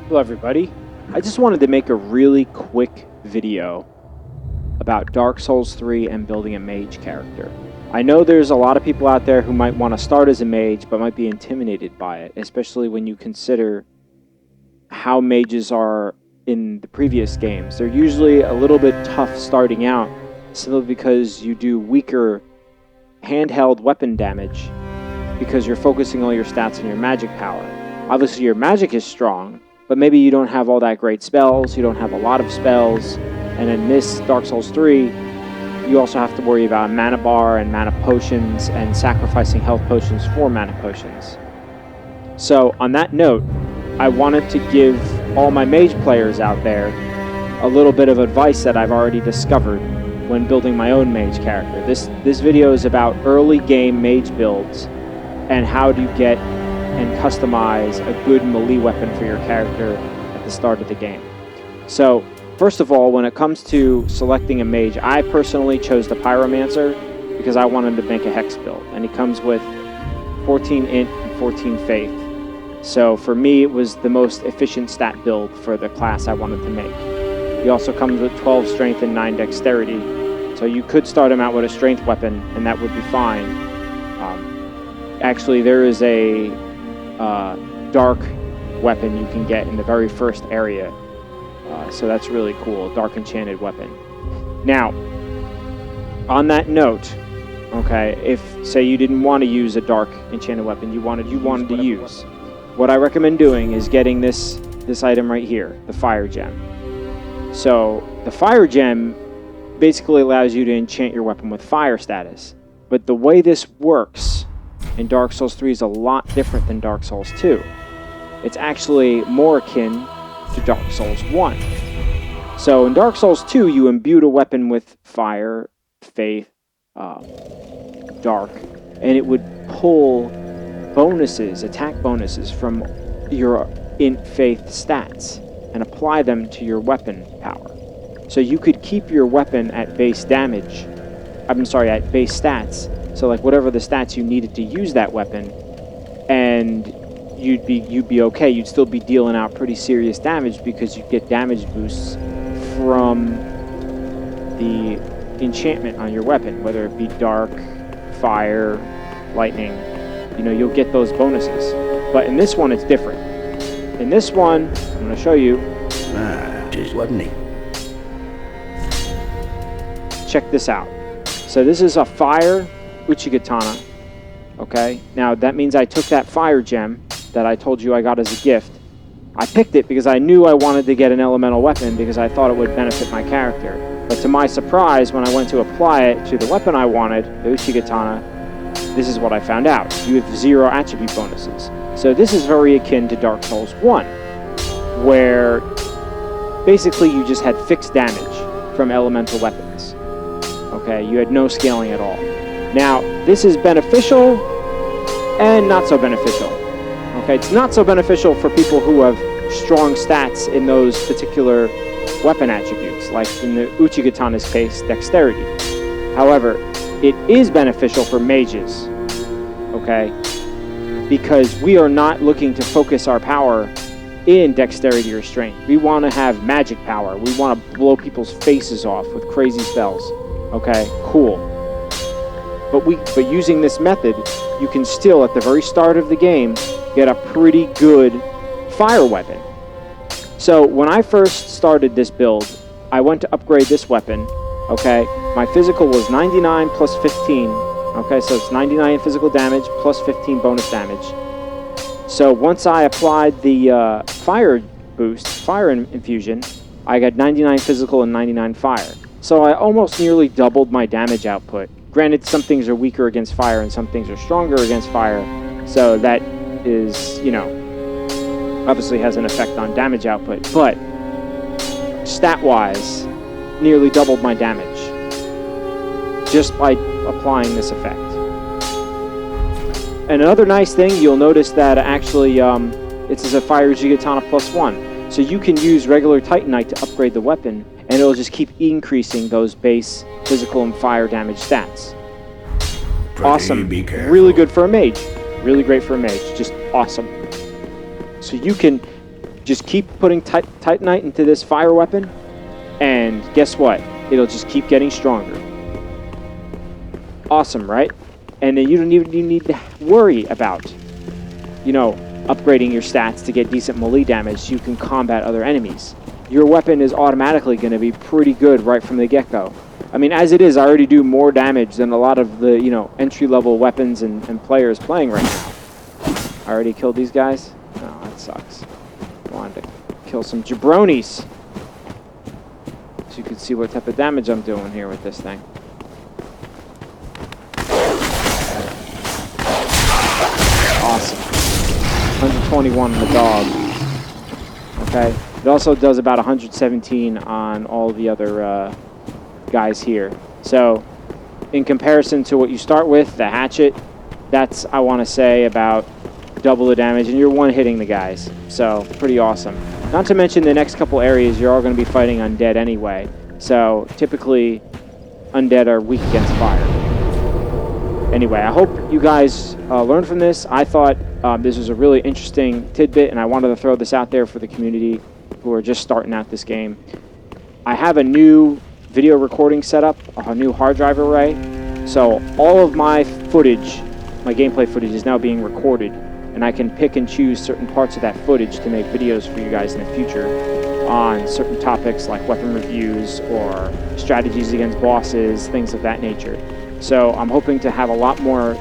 Hello everybody. I just wanted to make a really quick video about Dark Souls 3 and building a mage character. I know there's a lot of people out there who might want to start as a mage but might be intimidated by it, especially when you consider how mages are in the previous games. They're usually a little bit tough starting out simply because you do weaker handheld weapon damage because you're focusing all your stats on your magic power. Obviously your magic is strong, but maybe you don't have all that great spells, you don't have a lot of spells, and in this Dark Souls 3, you also have to worry about mana bar and mana potions and sacrificing health potions for mana potions. So on that note, I wanted to give all my mage players out there a little bit of advice that I've already discovered when building my own mage character. This video is about early game mage builds and how to get and customize a good melee weapon for your character at the start of the game. So, first of all, when it comes to selecting a mage, I personally chose the Pyromancer because I wanted to make a hex build, and he comes with 14 int and 14 faith. So for me, it was the most efficient stat build for the class I wanted to make. He also comes with 12 strength and 9 dexterity, so you could start him out with a strength weapon, and that would be fine. Actually, there is a dark weapon you can get in the very first area, so that's really cool. Dark enchanted weapon. Now, on that note, okay, if say you didn't want to use a dark enchanted weapon, you wanted to use, what I recommend doing is getting this item right here, the fire gem. So the fire gem basically allows you to enchant your weapon with fire status, but the way this works in Dark Souls 3 is a lot different than Dark Souls 2. It's actually more akin to Dark Souls 1. So in Dark Souls 2, you imbued a weapon with fire, faith, dark, and it would pull bonuses, attack bonuses from your int faith stats and apply them to your weapon power. So you could keep your weapon at base damage, at base stats, so like whatever the stats you needed to use that weapon, and you'd be okay. You'd still be dealing out pretty serious damage because you get damage boosts from the enchantment on your weapon, whether it be dark, fire, lightning. You know, you'll get those bonuses. But in this one, it's different. In this one, I'm going to show you. Just wasn't he? Check this out. So this is a fire Uchigatana, okay? Now that means I took that fire gem that I told you I got as a gift. I picked it because I knew I wanted to get an elemental weapon because I thought it would benefit my character. But to my surprise, when I went to apply it to the weapon I wanted, the Uchigatana, this is what I found out. You have 0 attribute bonuses. So this is very akin to Dark Souls 1, where basically you just had fixed damage from elemental weapons. Okay, you had no scaling at all. Now, this is beneficial and not so beneficial. Okay, it's not so beneficial for people who have strong stats in those particular weapon attributes, like in the Uchigatana's case, dexterity. However, it is beneficial for mages, okay, because we are not looking to focus our power in dexterity or strength. We want to have magic power. We want to blow people's faces off with crazy spells. Okay, cool. But using this method, you can still, at the very start of the game, get a pretty good fire weapon. So when I first started this build, I went to upgrade this weapon, okay? My physical was 99 plus 15, okay? So it's 99 physical damage plus 15 bonus damage. So once I applied the fire boost, fire infusion, I got 99 physical and 99 fire. So I almost nearly doubled my damage output. Granted, some things are weaker against fire and some things are stronger against fire. So that is, you know, obviously has an effect on damage output. But stat-wise, nearly doubled my damage just by applying this effect. And another nice thing, you'll notice that actually it's a Fire Uchigatana +1. So you can use regular Titanite to upgrade the weapon, and it'll just keep increasing those base physical and fire damage stats. Awesome. Really good for a mage. Really great for a mage. Just awesome. So you can Just keep putting Titanite into this fire weapon, and guess what? It'll just keep getting stronger. Awesome, right? And then you don't even need to worry about, you know, upgrading your stats to get decent melee damage so you can combat other enemies. Your weapon is automatically going to be pretty good right from the get-go. I mean, as it is, I already do more damage than a lot of the, you know, entry-level weapons and players playing right now. I already killed these guys? Oh, that sucks. I wanted to kill some jabronis, so you can see what type of damage I'm doing here with this thing. Awesome. 121 on the dog. Okay. It also does about 117 on all the other guys here. So, in comparison to what you start with, the hatchet, that's, I want to say, about double the damage, and you're one-hitting the guys. So, pretty awesome. Not to mention the next couple areas, you're all going to be fighting undead anyway. So, typically, undead are weak against fire. Anyway, I hope you guys learned from this. I thought this was a really interesting tidbit, and I wanted to throw this out there for the community who are just starting out this game. I have a new video recording setup, a new hard drive array. So all of my footage, my gameplay footage, is now being recorded, and I can pick and choose certain parts of that footage to make videos for you guys in the future on certain topics like weapon reviews or strategies against bosses, things of that nature. So I'm hoping to have a lot more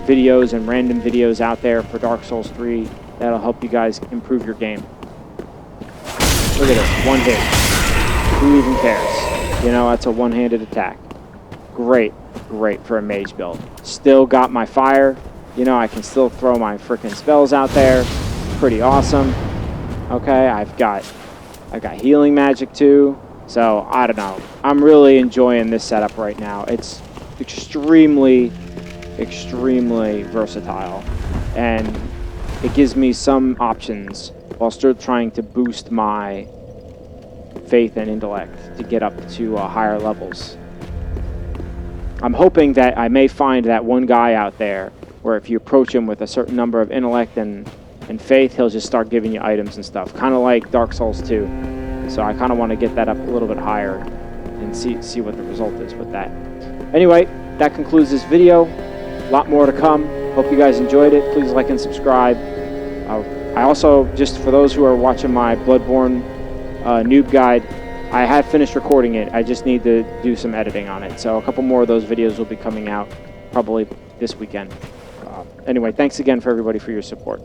videos and random videos out there for Dark Souls 3 that'll help you guys improve your game. Look at this, one hit. Who even cares? You know, that's a one-handed attack. Great, great for a mage build. Still got my fire. You know, I can still throw my frickin' spells out there. Pretty awesome. Okay, I've got healing magic too. So, I don't know. I'm really enjoying this setup right now. It's extremely, extremely versatile. And it gives me some options while still trying to boost my faith and intellect to get up to higher levels. I'm hoping that I may find that one guy out there where if you approach him with a certain number of intellect and faith, he'll just start giving you items and stuff, kind of like Dark Souls 2. So I kind of want to get that up a little bit higher and see what the result is with that. Anyway, that concludes this video. A lot more to come. Hope you guys enjoyed it. Please like and subscribe. I also, just for those who are watching my Bloodborne noob guide, I have finished recording it. I just need to do some editing on it. So a couple more of those videos will be coming out probably this weekend. Anyway, thanks again for everybody for your support.